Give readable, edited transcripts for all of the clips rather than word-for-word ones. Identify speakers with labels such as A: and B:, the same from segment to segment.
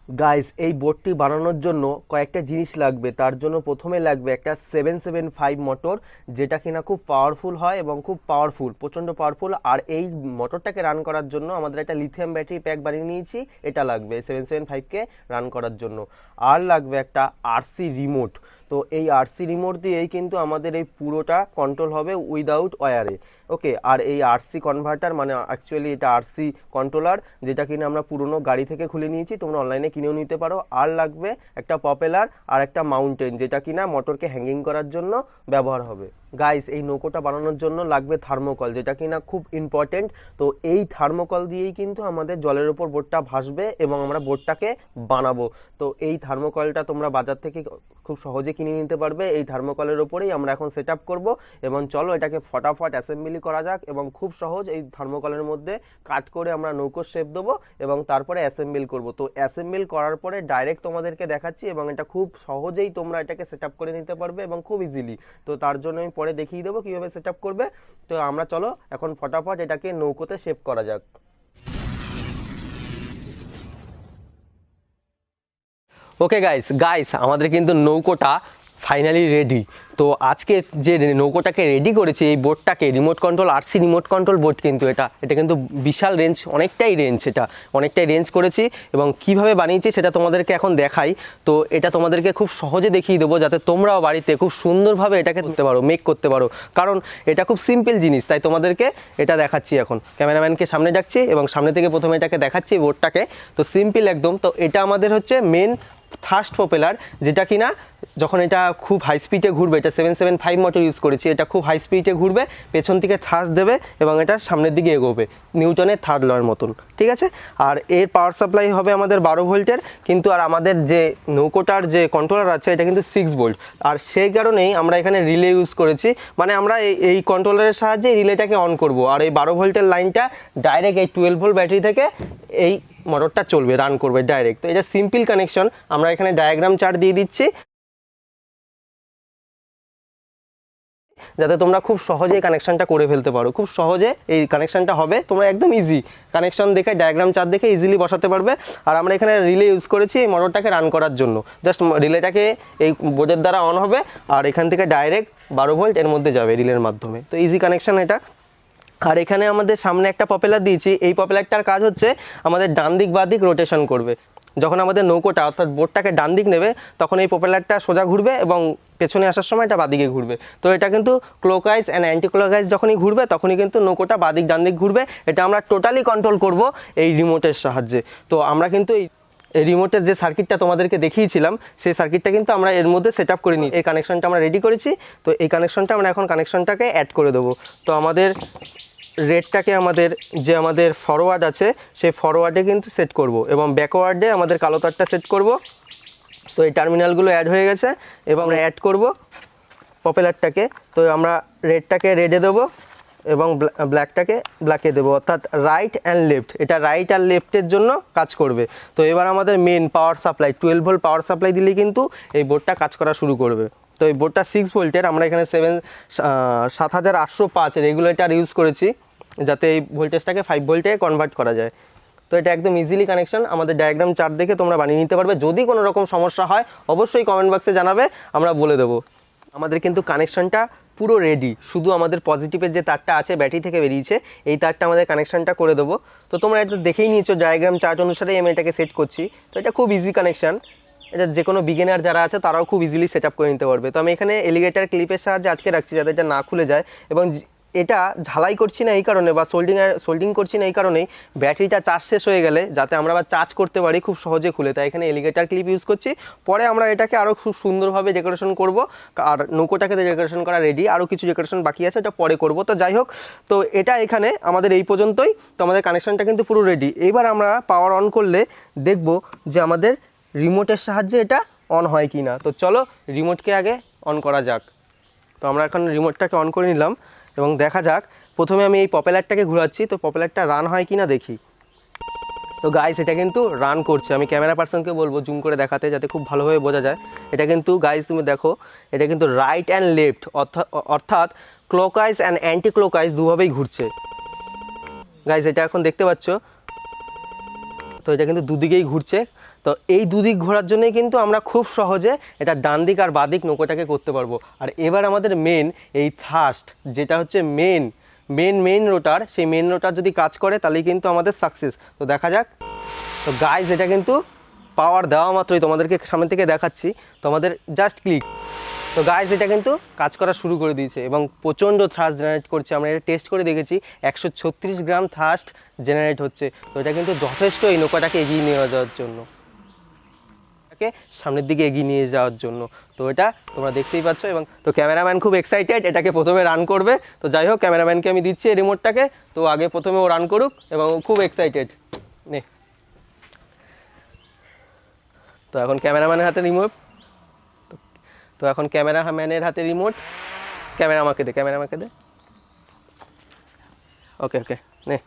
A: Guys এই বোর্ডটি বানানোর জন্য কয়েকটা জিনিস লাগবে। তার জন্য প্রথমে লাগবে একটা 775 মোটর, যেটা কিনা খুব পাওয়ারফুল হয় এবং খুব পাওয়ারফুল, প্রচণ্ড পাওয়ারফুল। আর এই মোটরটাকে রান করার জন্য আমাদের একটা লিথিয়াম ব্যাটারি প্যাক বানিয়ে নিয়েছি, এটা লাগবে 775কে রান করার জন্য। আর লাগবে একটা আরসি রিমোট। তো এই আরসি রিমোট দিয়েই কিন্তু আমাদের এই পুরোটা কন্ট্রোল হবে উইদাউট ওয়্যারে। ওকে, আর এই আরসি কনভার্টার মানে অ্যাকচুয়ালি এটা আরসি কন্ট্রোলার, যেটা কিনা আমরা পুরনো গাড়ি থেকে খুলে নিয়েছি, তোমরা অনলাইনে কিনেও নিতে পারো। আর লাগবে একটা পপেলার আর একটা মাউন্টেন, যেটা কিনা মোটরকে হ্যাঙ্গিং করার জন্য ব্যবহার হবে। গাইস এই নৌকোটা বানানোর জন্য লাগবে থার্মোকল, যেটা কিনা খুব ইম্পর্টেন্ট। তো এই থার্মোকল দিয়েই কিন্তু আমাদের জলের ওপর বোটটা ভাসবে এবং আমরা বোটটাকে বানাবো। তো এই থার্মোকলটা তোমরা বাজার থেকে খুব সহজে কিনে নিতে পারবে। এই থার্মোকলের ওপরেই আমরা এখন সেট আপ করবো এবং চলো এটাকে ফটাফট অ্যাসেম্বলি করা যাক। এবং খুব সহজ, এই থার্মোকলের মধ্যে কাট করে আমরা নৌকোর শেপ দেবো এবং তারপরে অ্যাসেম্বল করব। তো অ্যাসেম্বল করার পরে ডাইরেক্ট তোমাদেরকে দেখাচ্ছি এবং এটা খুব সহজেই তোমরা এটাকে সেট আপ করে নিতে পারবে এবং খুব ইজিলি। তো তার জন্য আমি পরে দেখিয়ে দেবো কীভাবে সেট আপ করবে। তো আমরা চলো এখন ফটাফট এটাকে নৌকোতে শেপ করা যাক। ওকে গাইস গাইস আমাদের কিন্তু নৌকোটা ফাইনালি রেডি। তো আজকে যে নৌকোটাকে রেডি করেছি, এই বোটটাকে remote control RC remote control boat, কিন্তু এটা কিন্তু বিশাল রেঞ্জ, অনেকটাই রেঞ্জ করেছি এবং কিভাবে বানিয়েছি সেটা তোমাদেরকে এখন দেখাই। তো এটা তোমাদেরকে খুব সহজে দেখিয়ে দেবো যাতে তোমরাও বাড়িতে খুব সুন্দরভাবে এটাকে করতে পারো, মেক করতে পারো, কারণ এটা খুব সিম্পল জিনিস। তাই তোমাদেরকে এটা দেখাচ্ছি, এখন ক্যামেরাম্যানকে সামনে ডাকছি এবং সামনে থেকে প্রথমে এটাকে দেখাচ্ছি বোটটাকে। তো সিম্পল একদম। তো এটা আমাদের হচ্ছে মেন থার্স্ট প্রপেলার, যেটা কিনা যখন এটা খুব হাই স্পিডে ঘুরবে, এটা 775 মোটর ইউজ করেছি, এটা খুব হাই স্পিডে ঘুরবে, পেছন থেকে থার্স্ট দেবে এবং এটা সামনের দিকে এগোবে নিউটনের থার্ড লয়ের মতন, ঠিক আছে। আর এর পাওয়ার সাপ্লাই হবে আমাদের 12 ভোল্টের, কিন্তু আর আমাদের যে নৌকোটার যে কন্ট্রোলার আছে এটা কিন্তু 6 ভোল্ট। আর সেই কারণেই আমরা এখানে রিলে ইউজ করেছি, মানে আমরা এই কন্ট্রোলারের সাহায্যে রিলেটাকে অন করব। আর এই 12 ভোল্টের লাইনটা ডাইরেক্ট এই 12 ভোল্ট ব্যাটারি থেকে এই মোটরটা চলবে, রান করবে ডাইরেক্ট। তো এটা সিম্পল কানেকশন, আমরা এখানে ডায়াগ্রাম চার্ট দিয়ে দিচ্ছি যাতে তোমরা খুব সহজে কানেকশনটা করে ফেলতে পারো। খুব সহজে এই কানেকশনটা হবে, তোমরা একদম ইজি কানেকশন দেখে ডায়াগ্রাম চার্ট দেখে ইজিলি বসাতে পারবে। আর আমরা এখানে রিলে ইউজ করেছি এই মোটরটাকে রান করার জন্য। জাস্ট রিলেটাকে এই বোর্ডের দ্বারা অন হবে আর এখান থেকে ডাইরেক্ট 12 ভোল্ট এর মধ্যে যাবে রিলের মাধ্যমে। তো ইজি কানেকশন এটা। আর এখানে আমাদের সামনে একটা পপুলার দিয়েছি, এই পপুলারটার কাজ হচ্ছে আমাদের ডান দিক বাঁ দিক রোটেশন করবে। যখন আমাদের নৌকোটা অর্থাৎ বোটটাকে ডান দিক নেবে তখন এই পপুলারটা সোজা ঘুরবে এবং পেছনে আসার সময় এটা বাদিকে ঘুরবে। তো এটা কিন্তু ক্লকওয়াইজ অ্যান্ড অ্যান্টি ক্লকওয়াইজ যখনই ঘুরবে তখনই কিন্তু নৌকোটা বাদিক ডান দিক ঘুরবে। এটা আমরা টোটালি কন্ট্রোল করব এই রিমোটের সাহায্যে। তো আমরা কিন্তু এই রিমোটের যে সার্কিটটা তোমাদেরকে দেখিয়েছিলাম সেই সার্কিটটা কিন্তু আমরা এর মধ্যে সেট আপ করে নিই। এই কানেকশনটা আমরা রেডি করেছি। তো এই কানেকশনটা আমরা এখন কানেকশনটাকে অ্যাড করে দেবো। তো আমাদের রেডটাকে আমাদের ফরওয়ার্ড আছে সেই ফরওয়ার্ডে কিন্তু সেট করব এবং ব্যাকওয়ার্ডে আমাদের কালো তারটা সেট করব। তো এই টার্মিনালগুলো অ্যাড হয়ে গেছে এবং আমরা অ্যাড করব পপুলারটাকে। তো আমরা রেডটাকে রেডে দেবো এবং ব্ল্যাকটাকে ব্ল্যাকে দেবো, অর্থাৎ রাইট অ্যান্ড লেফট, এটা রাইট আর লেফটের জন্য কাজ করবে। তো এবার আমাদের main power supply 12 volt power supply দিলেই কিন্তু এই বোর্ডটা কাজ করা শুরু করবে। তো এই বোর্ডটা 6 ভোল্টের, আমরা এখানে 7805 রেগুলেটর ইউজ করেছি যাতে এই ভোল্টেজটাকে 5 ভোল্টে কনভার্ট করা যায়। তো এটা একদম ইজিলি কানেকশন, আমাদের ডায়াগ্রাম চার্ট দেখে তোমরা বানিয়ে নিতে পারবে। যদি কোনো রকম সমস্যা হয় অবশ্যই কমেন্ট বক্সে জানাবে, আমরা বলে দেবো। আমাদের কিন্তু কানেকশনটা পুরো রেডি, শুধু আমাদের পজিটিভের যে তারটা আছে ব্যাটারি থেকে বেরিয়েছে এই তারটা আমাদের কানেকশনটা করে দেবো। তো তোমরা এটা দেখেই নিয়েছো ডায়াগ্রাম চার্ট অনুসারেই আমি এটাকে সেট করছি। তো এটা খুব ইজি কানেকশন, এটা যে কোনো বিগিনার যারা আছে তারাও খুব ইজিলি সেট আপ করে নিতে পারবে। তো আমি এখানে এলিগেটার ক্লিপের সাহায্যে আটকে রাখছি যাতে এটা না খুলে যায়, এবং এটা ঝালাই করছি না এই কারণে বা সোল্ডিং করছি না এই কারণেই ব্যাটারিটা চার্জ শেষ হয়ে গেলে যাতে আমরা আবার চার্জ করতে পারি খুব সহজে খুলে। তাই এখানে এলিগেটার ক্লিপ ইউজ করছি। পরে আমরা এটাকে আরও খুব সুন্দরভাবে ডেকোরেশন করব। আর নৌকোটাকে ডেকোরেশন করা রেডি, আরও কিছু ডেকোরেশন বাকি আছে, ওটা পরে করব। তো যাই হোক, তো এটা এখানে আমাদের এই পর্যন্তই। তো আমাদের কানেকশনটা কিন্তু পুরো রেডি। এবার আমরা পাওয়ার অন করলে দেখব যে আমাদের রিমোটের সাহায্যে এটা অন হয় কি না। তো চলো রিমোটকে আগে অন করা যাক। তো আমরা এখন রিমোটটাকে অন করে নিলাম এবং দেখা যাক। প্রথমে আমি এই পপুলারটাকে ঘোরাচ্ছি, তো পপুলারটা রান হয় কি না দেখি। তো গাইস এটা কিন্তু রান করছে, আমি ক্যামেরা পার্সনকে বলবো জুম করে দেখাতে যাতে খুব ভালোভাবে বোঝা যায়। এটা কিন্তু গাইস তুমি দেখো, এটা কিন্তু রাইট অ্যান্ড লেফট অর্থাৎ ক্লকওয়াইজ অ্যান্ড অ্যান্টি ক্লকওয়াইজ দুভাবেই ঘুরছে। গাইস এটা এখন দেখতে পাচ্ছ। তো এটা কিন্তু দুদিকেই ঘুরছে। তো এই দুদিক ঘোরার জন্যই কিন্তু আমরা খুব সহজে এটা ডান দিক আর বাঁ দিক নৌকোটাকে করতে পারবো। আর এবার আমাদের মেন এই থ্রাস্ট, যেটা হচ্ছে মেন রোটার, সেই মেন রোটার যদি কাজ করে তাহলেই কিন্তু আমাদের সাকসেস। তো দেখা যাক। তো গাইজ এটা কিন্তু পাওয়ার দেওয়া মাত্রই তোমাদেরকে সামনে থেকে দেখাচ্ছি, তোমাদের জাস্ট ক্লিক। তো গাইজ এটা কিন্তু কাজ করা শুরু করে দিয়েছে এবং প্রচণ্ড থ্রাস্ট জেনারেট করছে। আমরা এটা টেস্ট করে দেখেছি, 136 গ্রাম থ্রাস্ট জেনারেট হচ্ছে। তো এটা কিন্তু যথেষ্ট এই নৌকাটাকে এগিয়ে নিয়ে যাওয়ার জন্য, সামনের দিকে এগিয়ে নিয়ে যাওয়ার জন্য। তো এটা তোমরা দেখতেই পাচ্ছ। এবং তো ক্যামেরাম্যান খুব এক্সাইটেড, এটাকে প্রথমে রান করবে। তো যাই হোক, ক্যামেরাম্যানকে আমি দিচ্ছি এই রিমোটটাকে। তো আগে প্রথমে ও রান করুক এবং খুব এক্সাইটেড। নে, তো এখন ক্যামেরাম্যানের হাতে রিমোট। তো এখন ক্যামেরাম্যানের হাতে রিমোট। ক্যামেরা আমাকে দে। ওকে নে।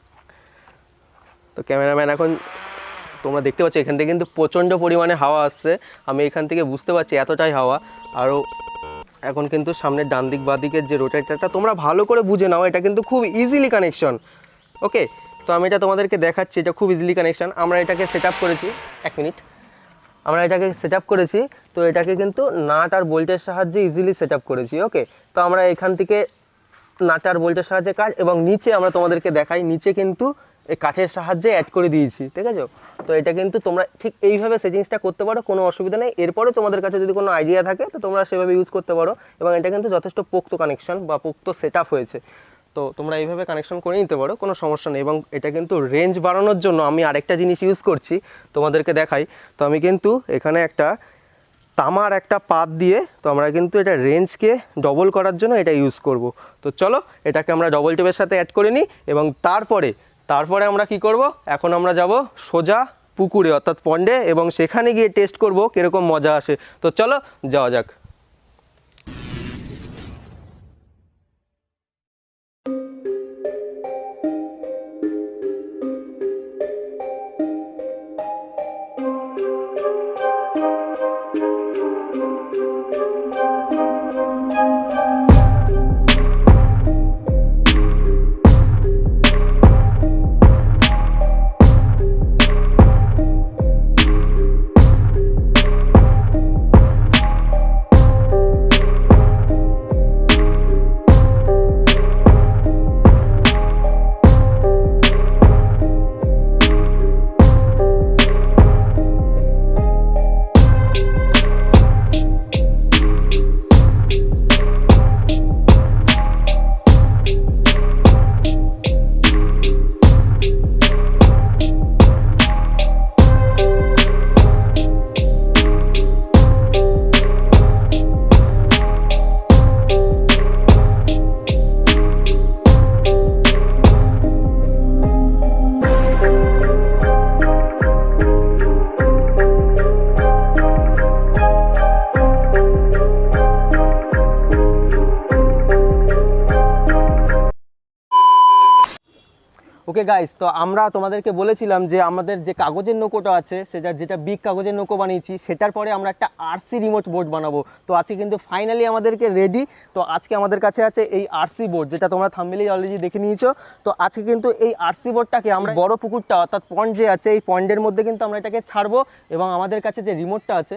A: তো ক্যামেরাম্যান এখন, তোমরা দেখতে পাচ্ছ এখান থেকে কিন্তু প্রচণ্ড পরিমাণে হাওয়া আসছে। আমি এখান থেকে বুঝতে পারছি এতটাই হাওয়া। আরও এখন কিন্তু সামনের ডান দিক বাঁ দিকের যে রোটেটারটা তোমরা ভালো করে বুঝে নাও, এটা কিন্তু খুব ইজিলি কানেকশন। ওকে, তো আমি এটা তোমাদেরকে দেখাচ্ছি, এটা খুব ইজিলি কানেকশন। আমরা এটাকে সেট আপ করেছি, এক মিনিট, আমরা এটাকে সেট আপ করেছি। তো এটাকে কিন্তু নাট আর বোল্টের সাহায্যে ইজিলি সেট আপ করেছি। ওকে, তো আমরা এখান থেকে নাট আর বোল্টের সাহায্যে কাজ, এবং নিচে আমরা তোমাদেরকে দেখাই, নিচে কিন্তু এই কাঠের সাহায্যে অ্যাড করে দিয়েছি, ঠিক আছে? তো এটা কিন্তু তোমরা ঠিক এইভাবে সেটিংসটা করতে পারো, কোনো অসুবিধা নেই। এরপরে তোমাদের কাছে যদি কোনো আইডিয়া থাকে তো তোমরা সেভাবে ইউজ করতে পারো। এবং এটা কিন্তু যথেষ্ট পোক্ত কানেকশন বা পোক্ত সেট আপ হয়েছে। তো তোমরা এইভাবে কানেকশন করে নিতে পারো, কোনো সমস্যা নেই। এবং এটা কিন্তু রেঞ্জ বাড়ানোর জন্য আমি আরেকটা জিনিস ইউজ করছি, তোমাদেরকে দেখাই। তো আমি কিন্তু এখানে একটা তামার একটা পাত দিয়ে, তো আমরা কিন্তু এটা রেঞ্জকে ডবল করার জন্য এটা ইউজ করব। তো চলো এটাকে আমরা ডবল টেপের সাথে অ্যাড করে নিই। এবং তারপরে আমরা কি করব, এখন আমরা যাব সোজা পুকুরে অর্থাৎ পন্ডে, এবং সেখানে গিয়ে টেস্ট করব কীরকম মজা আসে। তো চলো যাওয়া যাক। ওকে গাইস, তো আমরা তোমাদেরকে বলেছিলাম যে আমাদের যে কাগজের নৌকোটা আছে, যেটা বিগ কাগজের নৌকো বানিয়েছি, সেটার পরে আমরা একটা আরসি রিমোট বোর্ড বানাবো। তো আজকে কিন্তু ফাইনালি আমাদেরকে রেডি। তো আজকে আমাদের কাছে আছে এই আরসি বোর্ড, যেটা তোমরা থাম্বনেইলে অলরেডি দেখে নিয়েছো। তো আজকে কিন্তু এই আরসি বোর্ডটাকে আমরা বড় পুকুরটা অর্থাৎ পন্ড যে আছে, এই পন্ডের মধ্যে কিন্তু আমরা এটাকে ছাড়বো। এবং আমাদের কাছে যে রিমোটটা আছে,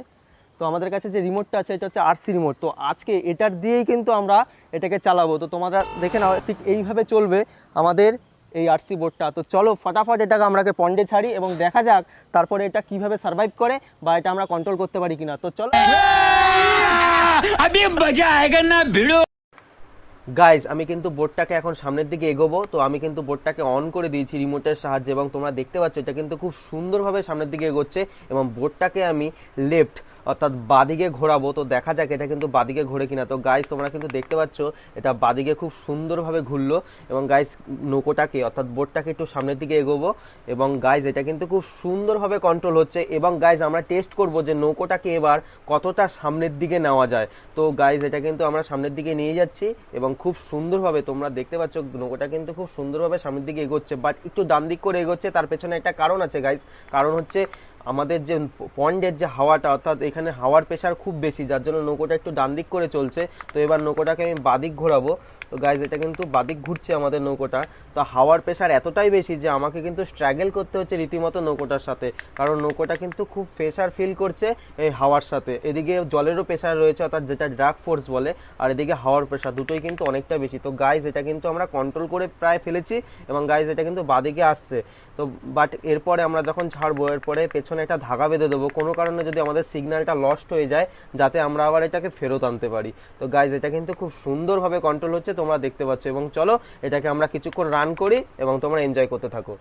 A: এটা হচ্ছে আরসি রিমোট। তো আজকে এটার দিয়েই কিন্তু আমরা এটাকে চালাবো। তো তোমরা দেখে নাও, ঠিক এইভাবে চলবে আমাদের এই আরসি বোর্ডটা। তো চলো ফটাফট এটাকে আমরা পন্ডে ছাড়ি এবং দেখা যাক তারপরে এটা কিভাবে সার্ভাইভ করে বা এটা আমরা কন্ট্রোল করতে পারি কিনা। তো চলো अभी मजा आएगा ना भिड़ो। গাইজ, আমি কিন্তু বোর্ডটাকে এখন সামনের দিকে এগোবো। তো আমি কিন্তু বোর্ডটাকে অন করে দিয়েছি রিমোটের সাহায্যে, এবং তোমরা দেখতে পাচ্ছ এটা কিন্তু খুব সুন্দরভাবে সামনের দিকে এগোচ্ছে। এবং বোর্ডটাকে আমি লেফট অর্থাৎ বাদিকে ঘোরাবো। তো দেখা যাক এটা কিন্তু বাদিকে ঘোরে কিনা। তো গাইজ, তোমরা কিন্তু দেখতে পাচ্ছ এটা বাদিকে খুব সুন্দরভাবে ঘুরলো। এবং গাইজ, নৌকোটাকে অর্থাৎ বোর্ডটাকে একটু সামনের দিকে এগোবো। এবং গাইজ, এটা কিন্তু খুব সুন্দরভাবে কন্ট্রোল হচ্ছে। এবং গাইজ, আমরা টেস্ট করব যে নৌকোটাকে এবার কতটা সামনের দিকে নেওয়া যায়। তো গাইজ, এটা কিন্তু আমরা সামনের দিকে নিয়ে যাচ্ছি এবং খুব সুন্দরভাবে তোমরা দেখতে পাচ্ছ নৌকোটা কিন্তু খুব সুন্দরভাবে সামনের দিকে এগোচ্ছে, বাট একটু ডান দিক করে এগোচ্ছে। তার পেছনে একটা কারণ আছে গাইজ, কারণ হচ্ছে আমাদের যে পন্ডের যে হাওয়াটা, অর্থাৎ এখানে হাওয়ার প্রেশার খুব বেশি, যার জন্য নৌকোটা একটু ডান দিক করে চলছে। তো এবার নৌকোটাকে আমি বাদিক ঘোরাবো। তো গাইজ এটা কিন্তু বাদিক ঘুরছে আমাদের নৌকোটা। তো হাওয়ার প্রেশার এতটাই বেশি যে আমাকে কিন্তু স্ট্রাগল করতে হচ্ছে রীতিমতো নৌকোটার সাথে, কারণ নৌকোটা কিন্তু খুব প্রেশার ফিল করছে এই হাওয়ার সাথে। এদিকে জলেরও প্রেশার রয়েছে, অর্থাৎ যেটা ড্রাগ ফোর্স বলে, আর এদিকে হাওয়ার প্রেশার, দুটোই কিন্তু অনেকটা বেশি। তো গাইজ এটা কিন্তু আমরা কন্ট্রোল করে প্রায় ফেলেছি, এবং গাইজ এটা কিন্তু বাদিকে আসছে। তো বাট এরপরে আমরা যখন ছাড়বো, এরপরে পেছনে একটা ধাগা বেঁধে দেবো, কোনো কারণে যদি আমাদের সিগন্যালটা লস্ট হয়ে যায়, যাতে আমরা আবার এটাকে ফেরত আনতে পারি। তো গাইজ এটা কিন্তু খুব সুন্দরভাবে কন্ট্রোল হচ্ছে, তোমরা দেখতে পাচ্ছ। এবং চলো এটাকে আমরা কিছুক্ষণ রান করি এবং তোমরা এনজয় করতে থাকো।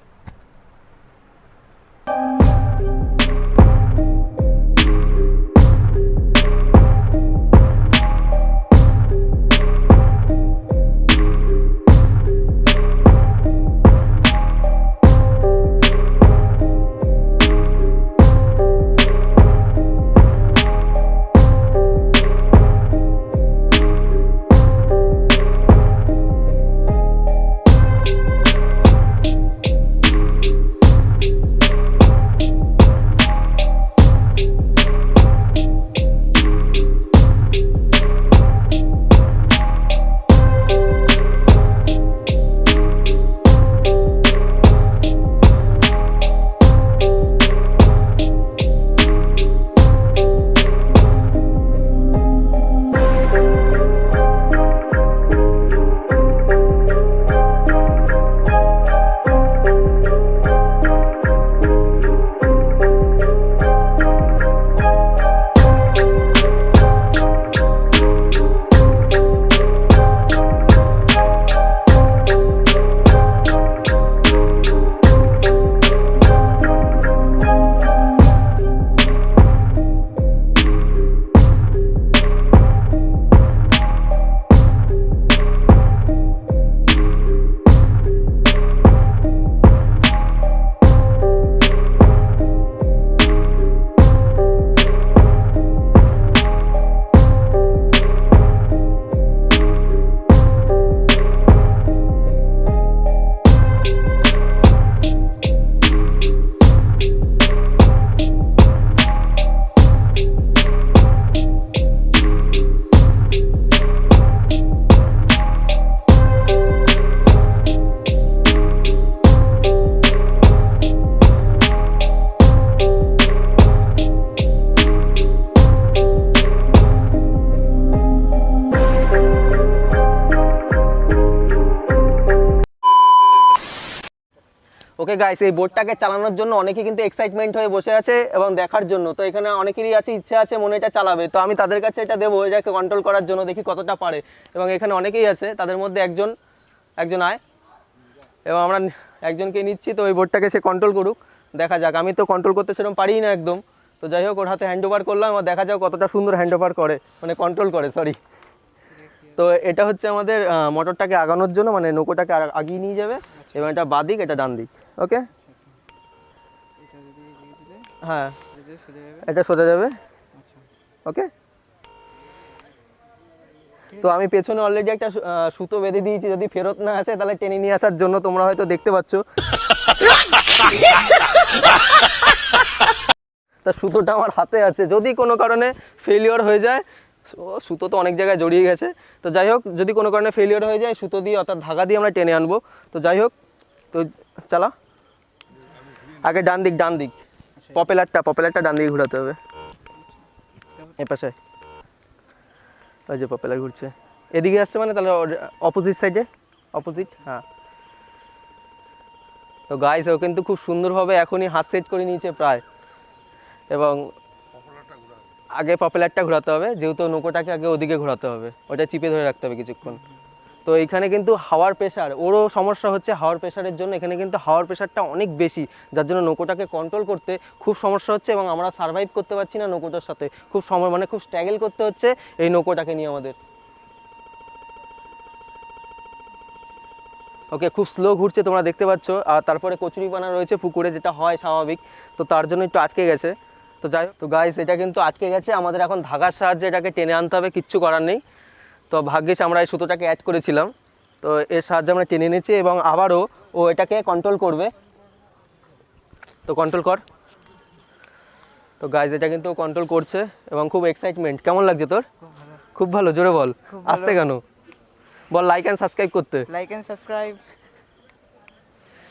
A: ওকে গাইস, এই বোটটাকে চালানোর জন্য অনেকেই কিন্তু এক্সাইটমেন্ট হয়ে বসে আছে এবং দেখার জন্য। তো এখানে অনেকেরই আছে ইচ্ছা আছে, মনে এটা চালাবে। তো আমি তাদের কাছে এটা দেবো, এটাকে কন্ট্রোল করার জন্য, দেখি কতটা পারে। এবং এখানে অনেকেই আছে, তাদের মধ্যে একজন আয়, এবং আমরা একজনকে নিচ্ছি। তো ওই বোটটাকে সে কন্ট্রোল করুক, দেখা যাক। আমি তো কন্ট্রোল করতে সেরকম পারি না একদম। তো যাই হোক, ওর হাতে হ্যান্ড ওভার করলাম, আর দেখা যাক কতটা সুন্দর হ্যান্ড ওভার করে, মানে কন্ট্রোল করে, সরি। তো এটা হচ্ছে আমাদের মোটরটাকে আগানোর জন্য, মানে নৌকোটাকে আগিয়ে নিয়ে যাবে। এবং এটা বাদিক, এটা ডান দিক। ওকে, হ্যাঁ এটা সোজা যাবে। ওকে, তো আমি পেছনে অলরেডি একটা সুতো বেঁধে দিয়েছি, যদি ফেরত না আসে তাহলে টেনে নিয়ে আসার জন্য। তোমরা হয়তো দেখতে পাচ্ছ তা সুতোটা আমার হাতে আছে, যদি কোনো কারণে ফেলিওর হয়ে যায়। সুতো তো অনেক জায়গায় জড়িয়ে গেছে। তো যাই হোক, যদি কোনো কারণে ফেলিওর হয়ে যায়, সুতো দিয়ে অর্থাৎ ধাগা দিয়ে আমরা টেনে আনবো। তো যাই হোক, তো চালা। আগে ডান দিক পপুলারটা ডান দিকে ঘোরাতে হবে। এ পাশে ওই যে পপুলার ঘুরছে, এদিকে আসছে, মানে তাহলে অপোজিট সাইডে, অপোজিট, হ্যাঁ। তো গাইস, ও কিন্তু খুব সুন্দরভাবে এখনই হাত সেট করে নিয়েছে প্রায়। এবং আগে পপুলারটা ঘোরাতে হবে, যেহেতু নৌকোটাকে আগে ওদিকে ঘোরাতে হবে, ওটা চিপে ধরে রাখতে হবে কিছুক্ষণ। তো এইখানে কিন্তু হাওয়ার প্রেশার, ওরও সমস্যা হচ্ছে হাওয়ার প্রেশারের জন্য। এখানে কিন্তু হাওয়ার প্রেশারটা অনেক বেশি, যার জন্য নৌকোটাকে কন্ট্রোল করতে খুব সমস্যা হচ্ছে, এবং আমরা সার্ভাইভ করতে পারছি না নৌকোটার সাথে। খুব মানে খুব স্ট্রাগল করতে হচ্ছে এই নৌকোটাকে নিয়ে আমাদের। ওকে, খুব স্লো ঘুরছে, তোমরা দেখতে পাচ্ছ। আর তারপরে কচুরিপানা রয়েছে পুকুরে, যেটা হয় স্বাভাবিক, তো তার জন্য একটু আটকে গেছে। তো যাই হোক, তো গাইস এটা কিন্তু আটকে গেছে, আমাদের এখন ধাগার সাহায্যে এটাকে টেনে আনতে হবে, কিচ্ছু করার নেই। তো ভাগ্যিস আমরা এই সুতোটাকে অ্যাড করেছিলাম, তো এর সাহায্যে আমরা টেনে নিয়েছি। এবং আবারও ও এটাকে কন্ট্রোল করবে। তো কন্ট্রোল কর। তো গাইজ এটা কিন্তু কন্ট্রোল করছে এবং খুব এক্সাইটমেন্ট। কেমন লাগছে তোর? খুব ভালো, জোরে বল। আসতে কেন বল, লাইক অ্যান্ড সাবস্ক্রাইব করতে।
B: Like and subscribe.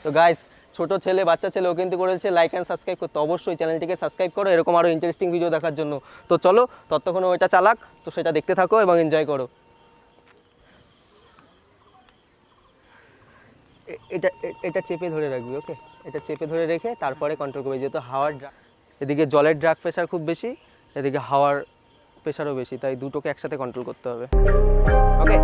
A: তো গাইজ ছোট ছেলে, বাচ্চা ছেলে, ও কিন্তু করেছে লাইক অ্যান্ড সাবস্ক্রাইব করতে। অবশ্যই চ্যানেলটিকে সাবস্ক্রাইব করো এরকম আরও ইন্টারেস্টিং ভিডিও দেখার জন্য। তো চলো ততক্ষণ ওইটা চালাক, তো সেটা দেখতে থাকো এবং এনজয় করো। এটা এটা চেপে ধরে রাখবি, ওকে? এটা চেপে ধরে রেখে তারপরে কন্ট্রোল করবি, যেহেতু হাওয়ার এদিকে জলের ড্রাগ প্রেশার খুব বেশি, এদিকে হাওয়ার প্রেশারও বেশি, তাই দুটোকে একসাথে কন্ট্রোল করতে হবে, ওকে?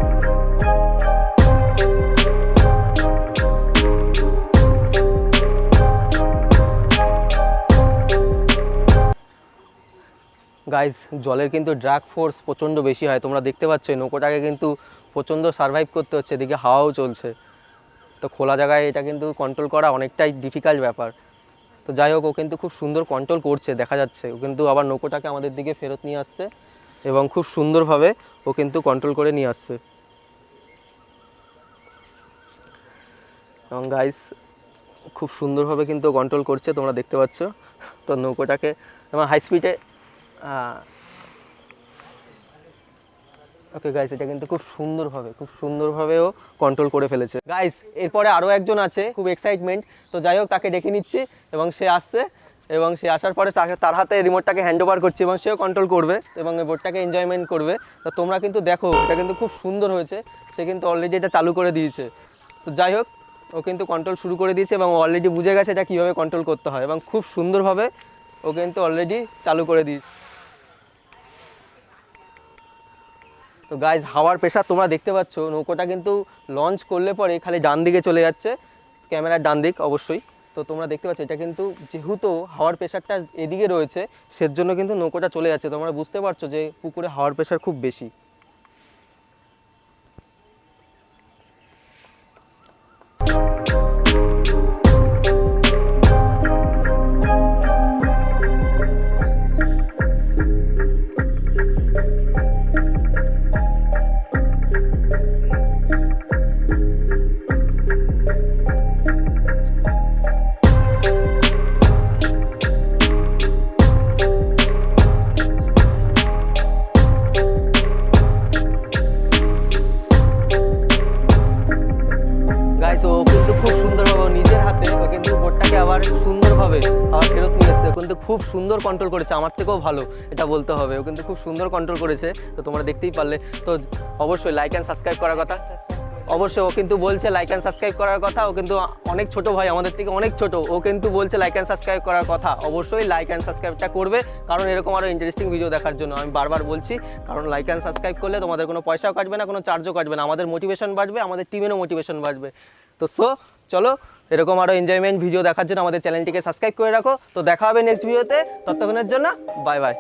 A: গাইজ জলের কিন্তু ড্রাগ ফোর্স প্রচণ্ড বেশি হয়, তোমরা দেখতে পাচ্ছ নৌকোটাকে কিন্তু প্রচণ্ড সার্ভাইভ করতে হচ্ছে, এদিকে হাওয়াও চলছে। তো খোলা জায়গায় এটা কিন্তু কন্ট্রোল করা অনেকটাই ডিফিকাল্ট ব্যাপার। তো যাই হোক, ও কিন্তু খুব সুন্দর কন্ট্রোল করছে, দেখা যাচ্ছে। ও কিন্তু আবার নৌকোটাকে আমাদের দিকে ফেরত নিয়ে আসছে এবং খুব সুন্দরভাবে ও কিন্তু কন্ট্রোল করে নিয়ে আসছে। এবং গাইস খুব সুন্দরভাবে কিন্তু কন্ট্রোল করছে, তোমরা দেখতে পাচ্ছ। তো নৌকোটাকে এবং হাই স্পিডে, ওকে গাইস, এটা কিন্তু খুব সুন্দরভাবেও কন্ট্রোল করে ফেলেছে। গাইস এরপরে আরও একজন আছে, খুব এক্সাইটমেন্ট। তো যাই হোক, তাকে ডেকে নিচ্ছি এবং সে আসছে এবং সে আসার পরে তার হাতে রিমোটটাকে হ্যান্ড ওভার করছি এবং সেও কন্ট্রোল করবে এবং এই বোটটাকে এনজয়মেন্ট করবে। তো তোমরা কিন্তু দেখো, এটা কিন্তু খুব সুন্দর হয়েছে। সে কিন্তু অলরেডি এটা চালু করে দিয়েছে। তো যাই হোক, ও কিন্তু কন্ট্রোল শুরু করে দিয়েছে এবং অলরেডি বুঝে গেছে এটা কীভাবে কন্ট্রোল করতে হয় এবং খুব সুন্দরভাবে ও কিন্তু অলরেডি চালু করে দিয়েছে। তো গাইজ হাওয়ার প্রেশার তোমরা দেখতে পাচ্ছ, নৌকোটা কিন্তু লঞ্চ করলে পরে খালি ডান দিকে চলে যাচ্ছে, ক্যামেরার ডান দিক অবশ্যই। তো তোমরা দেখতে পাচ্ছ এটা কিন্তু যেহেতু হাওয়ার প্রেশারটা এদিকে রয়েছে, সেজন্য কিন্তু নৌকোটা চলে যাচ্ছে। তোমরা বুঝতে পারছো যে পুকুরে হাওয়ার প্রেশার খুব বেশি। সুন্দরভাবে আবার ফেরত নিয়ে এসছে, কিন্তু খুব সুন্দর কন্ট্রোল করেছে, আমার থেকেও ভালো এটা বলতে হবে। ও কিন্তু খুব সুন্দর কন্ট্রোল করেছে, তো তোমরা দেখতেই পারলে। তো অবশ্যই লাইক অ্যান্ড সাবস্ক্রাইব করার কথা। অবশ্যই ও কিন্তু বলছে লাইক অ্যান্ড সাবস্ক্রাইব করার কথা। ও কিন্তু অনেক ছোট ভাই, আমাদের থেকে অনেক ছোট, ও কিন্তু বলছে লাইক অ্যান্ড সাবস্ক্রাইব করার কথা। অবশ্যই লাইক অ্যান্ড সাবস্ক্রাইবটা করবে, কারণ এরকম আরও ইন্টারেস্টিং ভিডিও দেখার জন্য। আমি বারবার বলছি, কারণ লাইক অ্যান্ড সাবস্ক্রাইব করলে তোমাদের কোনো পয়সাও কাটবে না, কোনো চার্জও কাটবে না, আমাদের মোটিভেশন বাড়বে, আমাদের টিমেরও মোটিভেশন বাড়বে। তো চলো এরকম আরও এনজয়মেন্ট ভিডিও দেখার জন্য আমাদের চ্যানেলটিকে সাবস্ক্রাইব করে রাখো। তো দেখা হবে নেক্সট ভিডিওতে, ততক্ষণের জন্য বাই বাই।